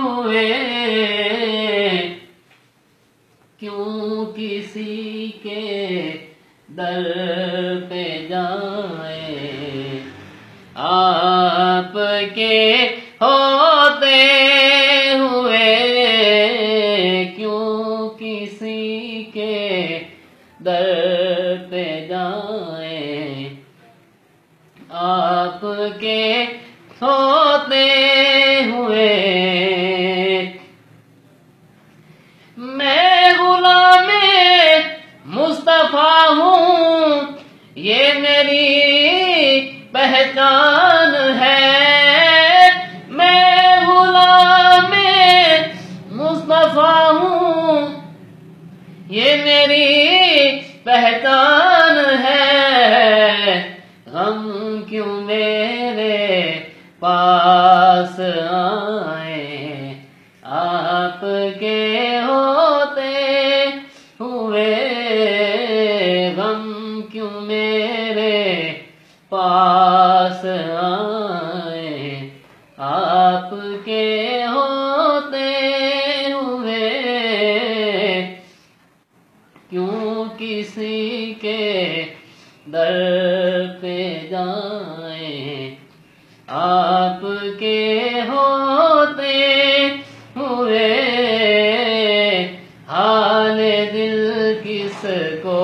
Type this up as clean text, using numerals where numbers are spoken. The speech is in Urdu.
ہوئے کیوں کسی کے در پہ جائیں، آپ کے ہوتے ہوئے کیوں کسی کے در پہ جائیں، آپ کے ہوتے ہوئے میں غلام مصطفیٰ ہوں، یہ میری پہچان ہے، میں غلام مصطفیٰ ہوں، یہ میری پہچان ہے، غم کیوں میرے پاس آئیں، آپ کے ہوتے ہوئے غم کیوں میرے پاس آئیں، آپ کے ہوتے ہوئے کیوں کسی کے در پہ جائیں، آپ کے ہوتے ہوئے حال دل کس کو